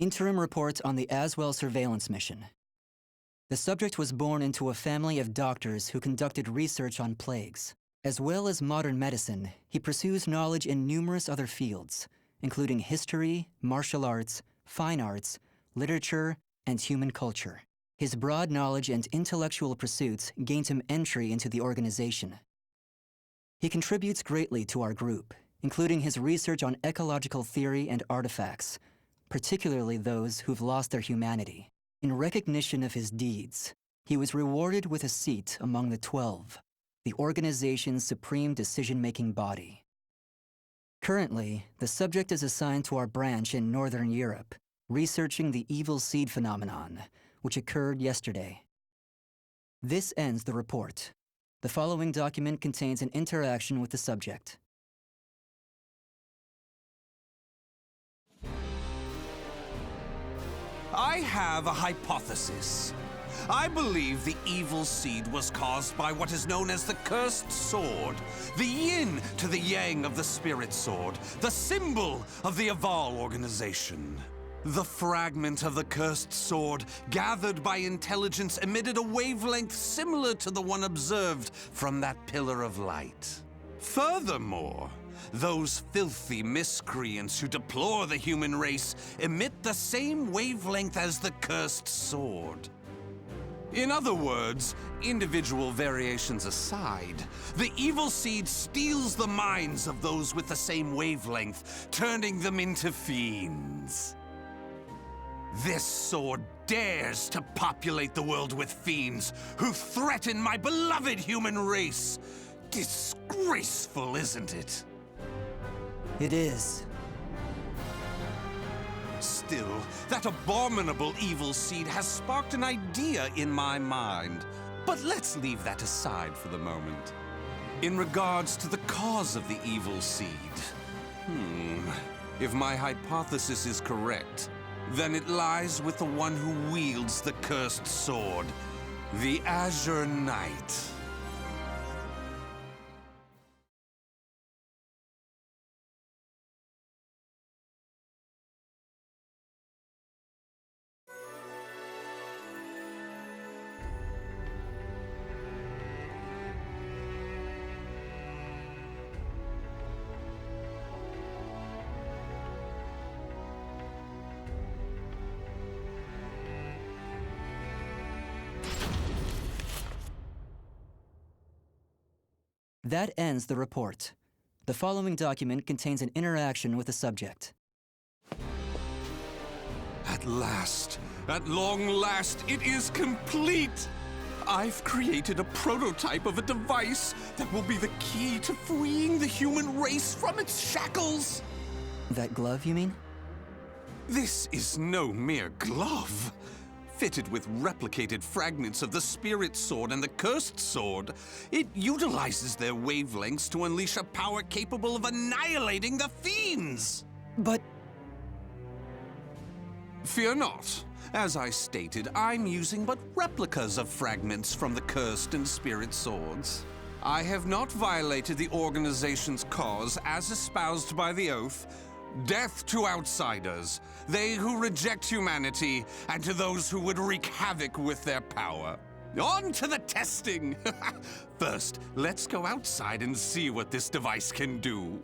Interim report on the Azwel surveillance mission. The subject was born into a family of doctors who conducted research on plagues. As well as modern medicine, he pursues knowledge in numerous other fields, including history, martial arts, fine arts, literature, and human culture. His broad knowledge and intellectual pursuits gained him entry into the organization. He contributes greatly to our group, including his research on ecological theory and artifacts, particularly those who've lost their humanity. In recognition of his deeds, he was rewarded with a seat among the 12, the organization's supreme decision-making body. Currently, the subject is assigned to our branch in Northern Europe, researching the evil seed phenomenon, which occurred yesterday. This ends the report. The following document contains an interaction with the subject. I have a hypothesis. I believe the evil seed was caused by what is known as the cursed sword, the yin to the yang of the spirit sword, the symbol of the Azwel organization. The fragment of the cursed sword, gathered by intelligence, emitted a wavelength similar to the one observed from that pillar of light. Furthermore, those filthy miscreants who deplore the human race emit the same wavelength as the cursed sword. In other words, individual variations aside, the evil seed steals the minds of those with the same wavelength, turning them into fiends. This sword dares to populate the world with fiends who threaten my beloved human race. Disgraceful, isn't it? It is. Still, that abominable evil seed has sparked an idea in my mind. But let's leave that aside for the moment. In regards to the cause of the evil seed, if my hypothesis is correct, then it lies with the one who wields the cursed sword, the Azure Knight. That ends the report. The following document contains an interaction with the subject. At last, at long last, it is complete! I've created a prototype of a device that will be the key to freeing the human race from its shackles! That glove, you mean? This is no mere glove. Fitted with replicated fragments of the spirit sword and the cursed sword, it utilizes their wavelengths to unleash a power capable of annihilating the fiends! But... Fear not. As I stated, I'm using but replicas of fragments from the cursed and spirit swords. I have not violated the organization's cause as espoused by the oath. Death to outsiders, they who reject humanity, and to those who would wreak havoc with their power. On to the testing! First, let's go outside and see what this device can do.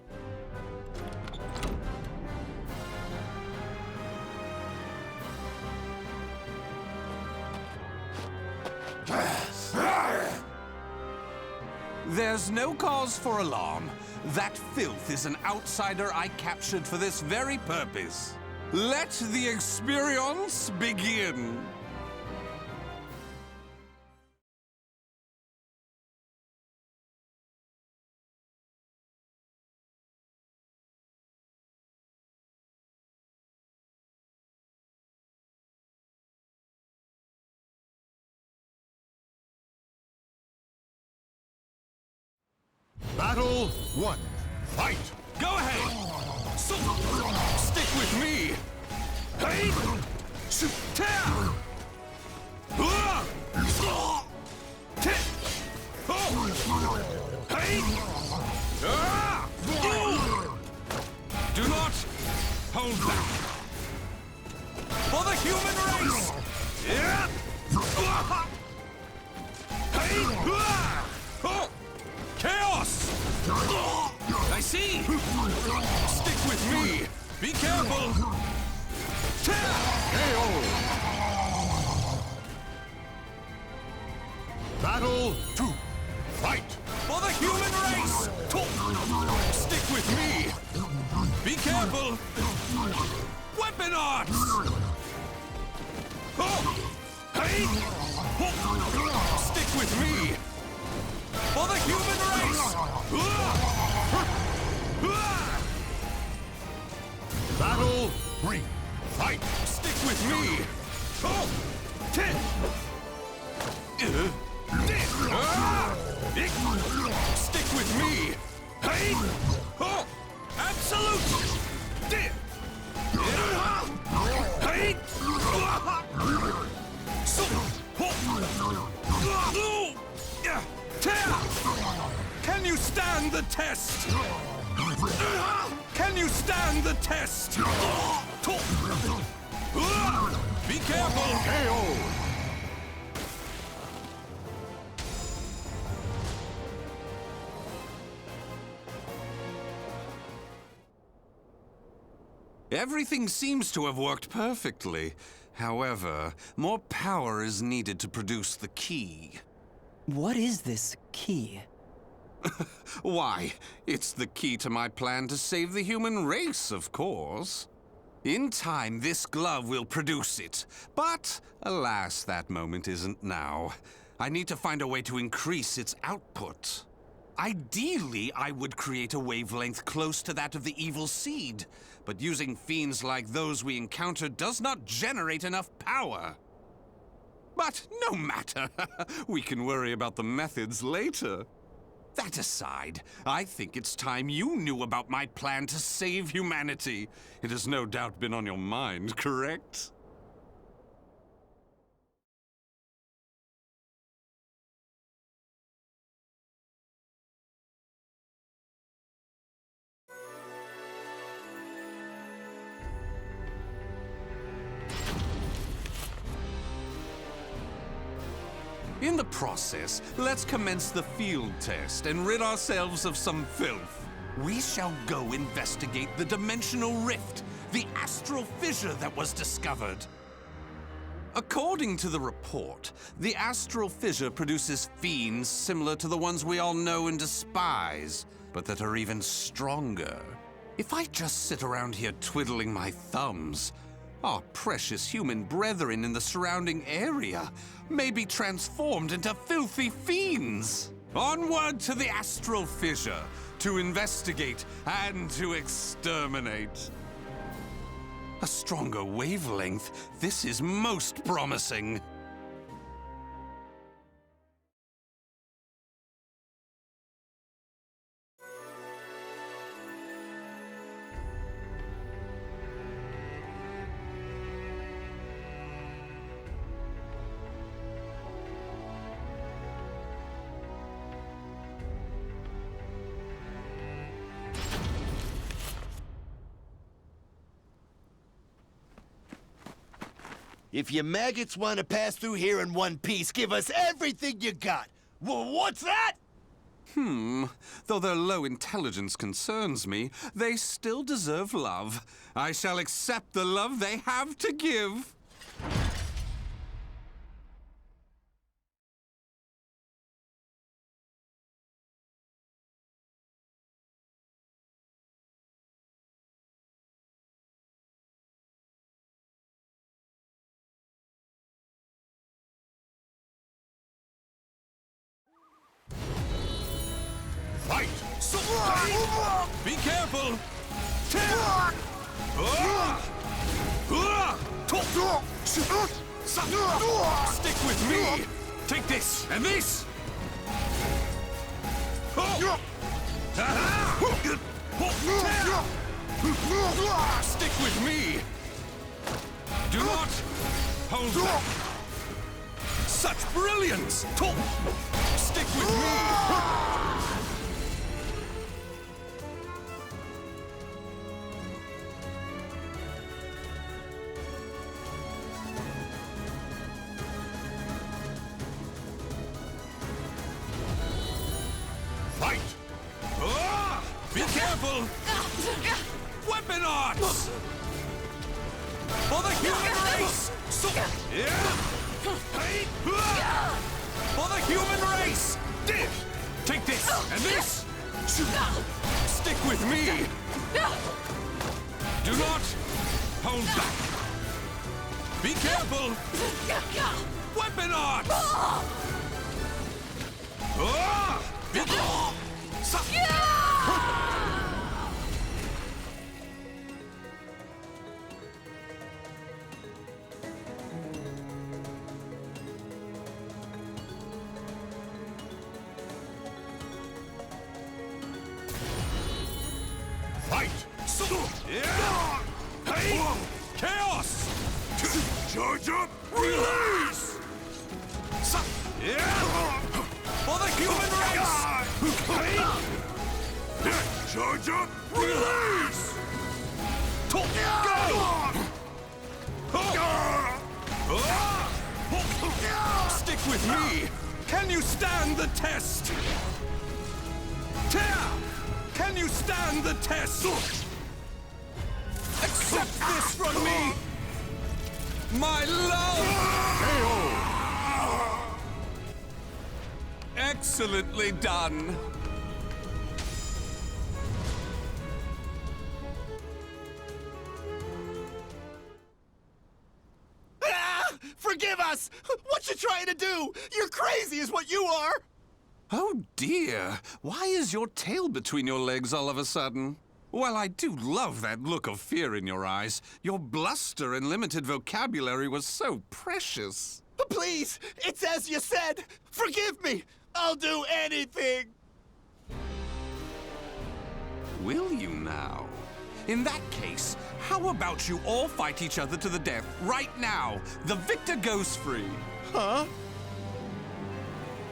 There's no cause for alarm. That filth is an outsider I captured for this very purpose. Let the experience begin. Battle 1. Fight! Go ahead! Stick with me! Hey! Hey! Do not hold back! Stick with me! Be careful! KO! Battle 2. Fight! For the human race! Stick with me! Be careful! Weapon arts! Hey! Stick with me! For the human race! Battle 3. Fight! Stick with me! Stick with me! Hey! Absolute! Hey! Can you stand the test? Can you stand the test? Be careful! KO! Everything seems to have worked perfectly. However, more power is needed to produce the key. What is this key? Why, it's the key to my plan to save the human race, of course. In time, this glove will produce it. But, alas, that moment isn't now. I need to find a way to increase its output. Ideally, I would create a wavelength close to that of the evil seed. But using fiends like those we encountered does not generate enough power. But no matter. We can worry about the methods later. That aside, I think it's time you knew about my plan to save humanity. It has no doubt been on your mind, correct? In the process, let's commence the field test and rid ourselves of some filth. We shall go investigate the dimensional rift, the astral fissure that was discovered. According to the report, the astral fissure produces fiends similar to the ones we all know and despise, but that are even stronger. If I just sit around here twiddling my thumbs, our precious human brethren in the surrounding area may be transformed into filthy fiends. Onward to the astral fissure to investigate and to exterminate. A stronger wavelength. This is most promising. If you maggots want to pass through here in one piece, give us everything you got. What's that? Though their low intelligence concerns me, they still deserve love. I shall accept the love they have to give. Fight! Be careful! Stick with me! Take this and this! Stick with me! Do not hold back! Such brilliance! Stick with me! Fight! Be careful! arts! For the human race! For the human race! Take this and this! Stick with me! Do not hold back! Be careful! Weapon arts! Fight! Chaos! Charge up! Release! For the human race! Charge up! Release! Stick with me! Can you stand the test? Tear! Can you stand the test? Accept this from me! My love! Excellently done! Forgive us! What you trying to do? You're crazy is what you are! Oh dear, why is your tail between your legs all of a sudden? Well, I do love that look of fear in your eyes. Your bluster and limited vocabulary was so precious. Please, it's as you said! Forgive me! I'll do anything! Will you now? In that case, how about you all fight each other to the death right now? The victor goes free. Huh?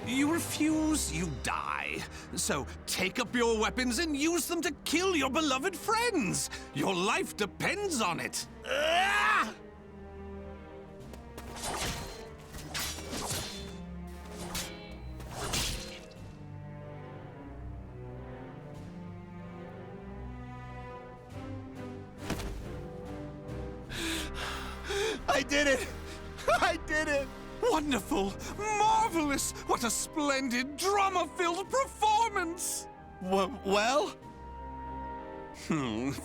You refuse, you die. So take up your weapons and use them to kill your beloved friends. Your life depends on it. Ah! I did it! I did it! Wonderful! Marvelous! What a splendid, drama-filled performance! Well?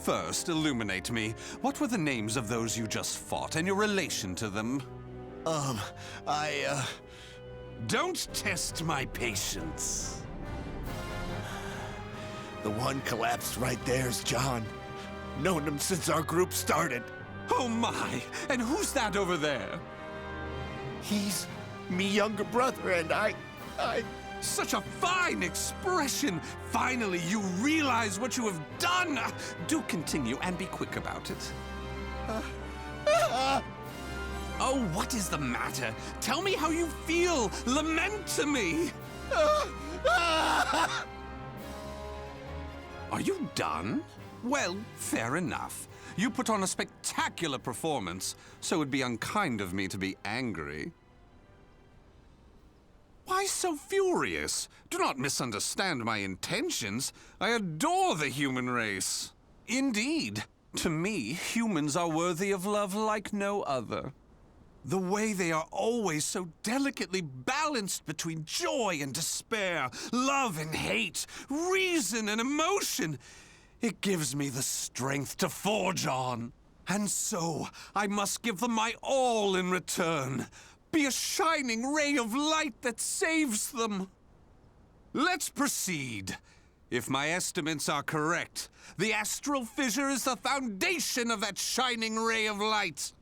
First, illuminate me. What were the names of those you just fought and your relation to them? Don't test my patience. The one collapsed right there's John. Known him since our group started. Oh my! And who's that over there? He's me younger brother, and I... Such a fine expression! Finally, you realize what you have done! Do continue and be quick about it. Oh, what is the matter? Tell me how you feel! Lament to me! Are you done? Well, fair enough. You put on a spectacular performance, so it'd be unkind of me to be angry. Why so furious? Do not misunderstand my intentions. I adore the human race. Indeed, to me, humans are worthy of love like no other. The way they are always so delicately balanced between joy and despair, love and hate, reason and emotion. It gives me the strength to forge on. And so, I must give them my all in return. Be a shining ray of light that saves them. Let's proceed. If my estimates are correct, the astral fissure is the foundation of that shining ray of light.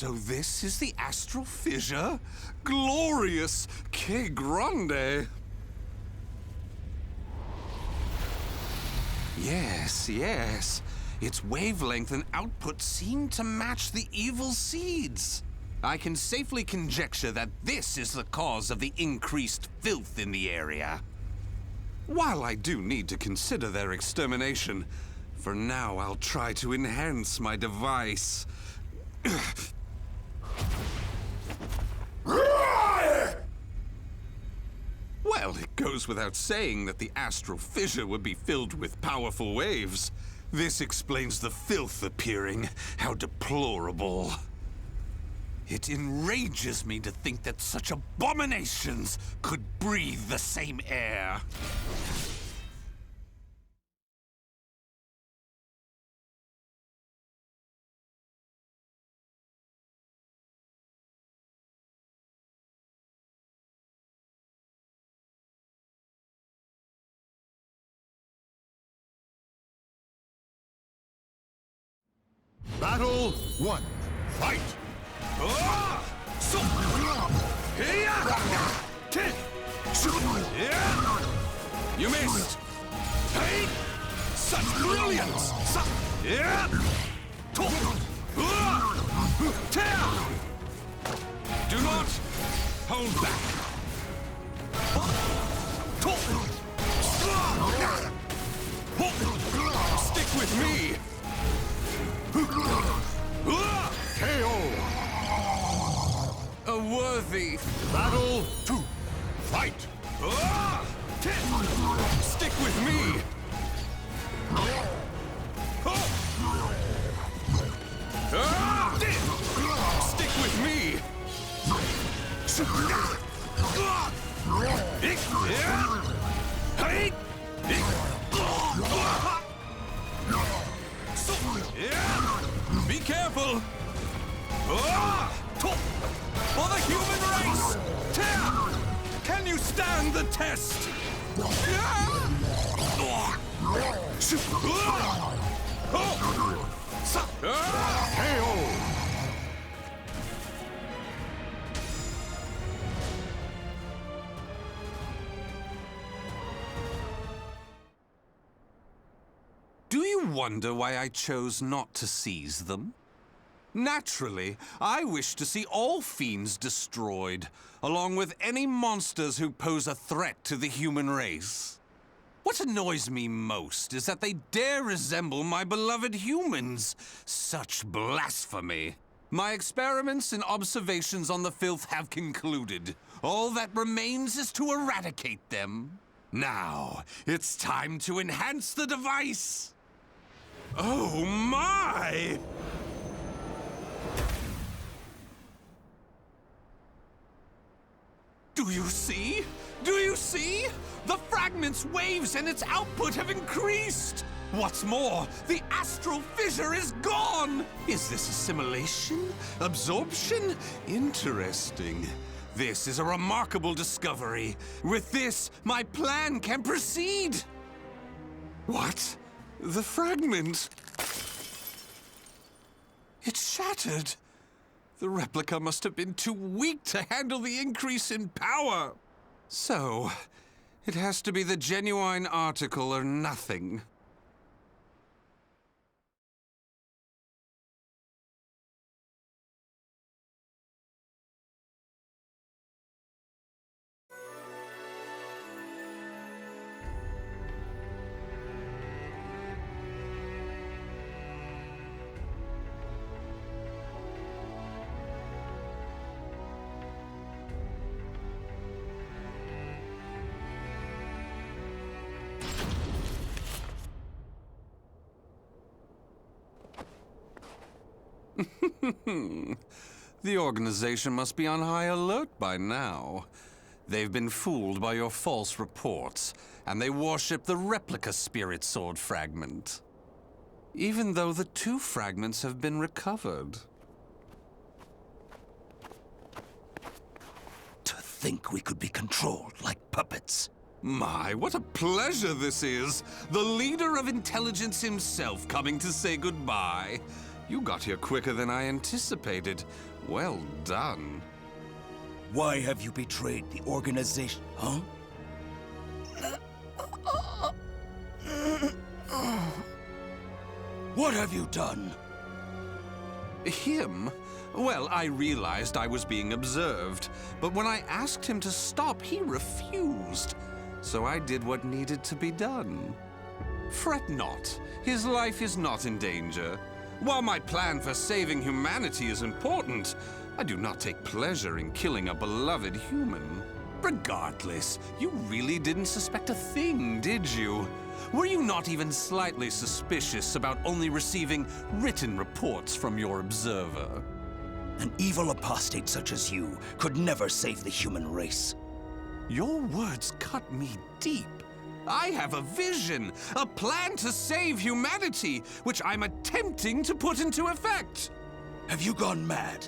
So this is the astral fissure? Glorious! Que grande! Yes, yes. Its wavelength and output seem to match the evil seeds. I can safely conjecture that this is the cause of the increased filth in the area. While I do need to consider their extermination, for now I'll try to enhance my device. Well, it goes without saying that the astral fissure would be filled with powerful waves. This explains the filth appearing. How deplorable. It enrages me to think that such abominations could breathe the same air. Battle 1. Fight! You missed! Hey! Such brilliance! Do not hold back! Stick with me! KO! A worthy... Battle 2. Fight! Stick with me! Stick with me! Be careful! For the human race! Can you stand the test? KO! Do you wonder why I chose not to seize them? Naturally, I wish to see all fiends destroyed, along with any monsters who pose a threat to the human race. What annoys me most is that they dare resemble my beloved humans. Such blasphemy. My experiments and observations on the filth have concluded. All that remains is to eradicate them. Now, it's time to enhance the device. Oh my! Do you see? Do you see? The fragment's waves and its output have increased! What's more, the astral fissure is gone! Is this assimilation? Absorption? Interesting. This is a remarkable discovery. With this, my plan can proceed! What? The fragment? It's shattered. The replica must have been too weak to handle the increase in power. So, it has to be the genuine article or nothing. The organization must be on high alert by now. They've been fooled by your false reports, and they worship the replica spirit sword fragment. Even though the two fragments have been recovered. To think we could be controlled like puppets. My, what a pleasure this is! The leader of intelligence himself coming to say goodbye. You got here quicker than I anticipated. Well done. Why have you betrayed the organization, huh? What have you done? Him? Well, I realized I was being observed, but when I asked him to stop, he refused. So I did what needed to be done. Fret not. His life is not in danger. While my plan for saving humanity is important, I do not take pleasure in killing a beloved human. Regardless, you really didn't suspect a thing, did you? Were you not even slightly suspicious about only receiving written reports from your observer? An evil apostate such as you could never save the human race. Your words cut me deep. I have a vision, a plan to save humanity, which I'm attempting to put into effect. Have you gone mad?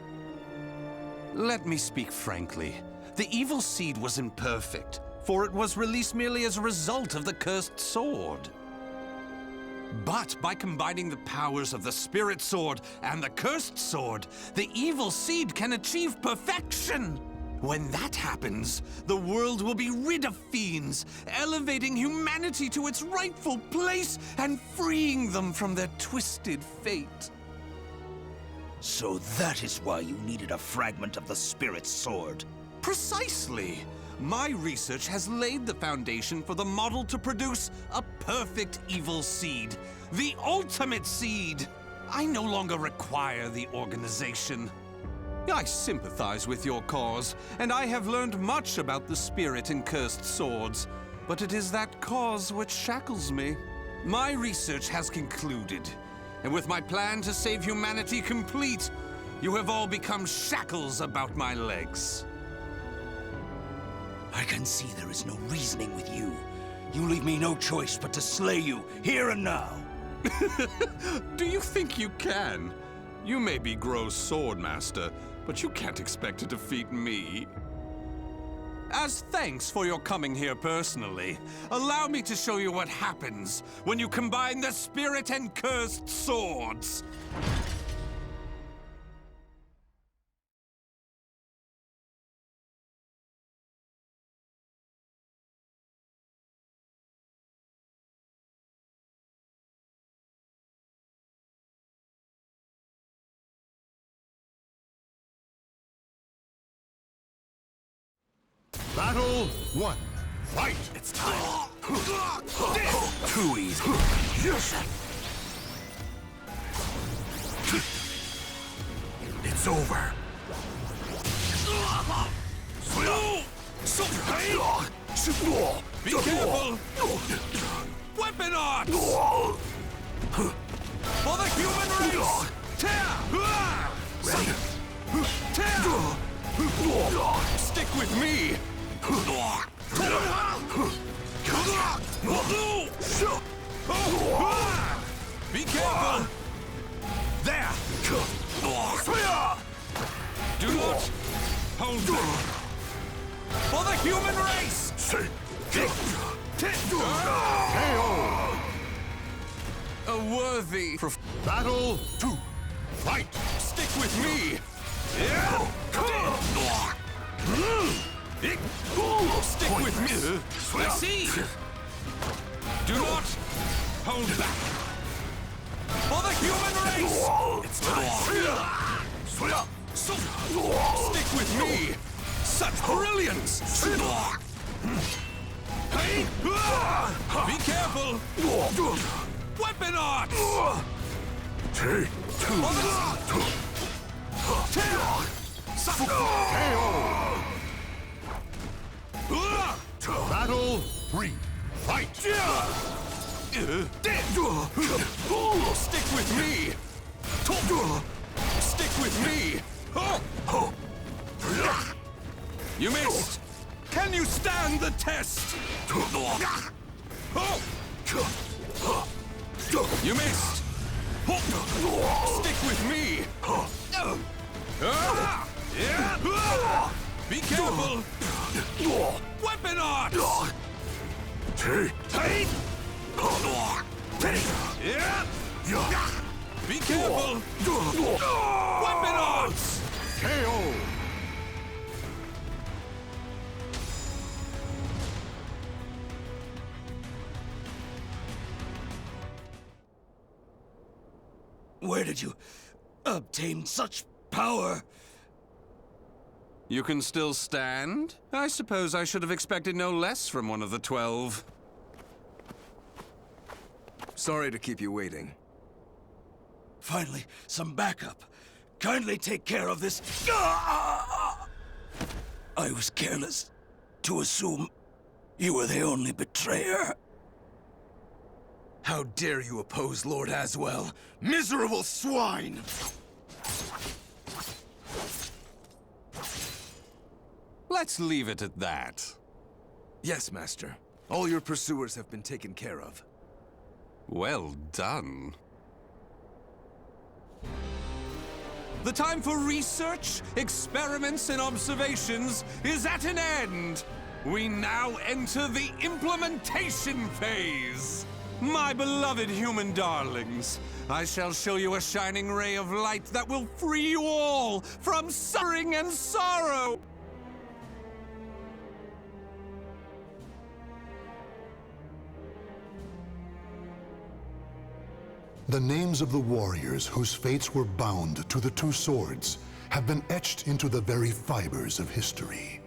Let me speak frankly. The evil seed was imperfect, for it was released merely as a result of the cursed sword. But by combining the powers of the spirit sword and the cursed sword, the evil seed can achieve perfection. When that happens, the world will be rid of fiends, elevating humanity to its rightful place and freeing them from their twisted fate. So that is why you needed a fragment of the spirit sword. Precisely. My research has laid the foundation for the model to produce a perfect evil seed, the ultimate seed. I no longer require the organization. I sympathize with your cause, and I have learned much about the spirit in cursed swords, but it is that cause which shackles me. My research has concluded, and with my plan to save humanity complete, you have all become shackles about my legs. I can see there is no reasoning with you. You leave me no choice but to slay you, here and now. Do you think you can? You may be Gro's swordmaster, but you can't expect to defeat me. As thanks for your coming here personally, allow me to show you what happens when you combine the spirit and cursed swords. Battle 1. Fight! It's time. Too easy. It's over. Be careful! Weapon arts! For the human race! Tear! Ready? Tear! Stick with me! Be careful! There! Do not hold back! For the human race! A worthy... Battle 2. Fight! Stick with me! Stick with me! I see! Do not hold back! For the human race! It's time! Stick with me! Such brilliance! Hey! Be careful! Weapon arts! Take 2. Battle 3. Fight! Stick with me! Stick with me! You missed! Can you stand the test? You missed! Stick with me! Be careful! Weapon arts! Be careful! Weapon arts! KO! Where did you obtain such power? You can still stand? I suppose I should have expected no less from one of the 12. Sorry to keep you waiting. Finally, some backup. Kindly take care of this. I was careless to assume you were the only betrayer. How dare you oppose Lord Azwel? Miserable swine! Let's leave it at that. Yes, Master. All your pursuers have been taken care of. Well done. The time for research, experiments, and observations is at an end. We now enter the implementation phase. My beloved human darlings, I shall show you a shining ray of light that will free you all from suffering and sorrow. The names of the warriors whose fates were bound to the two swords have been etched into the very fibers of history.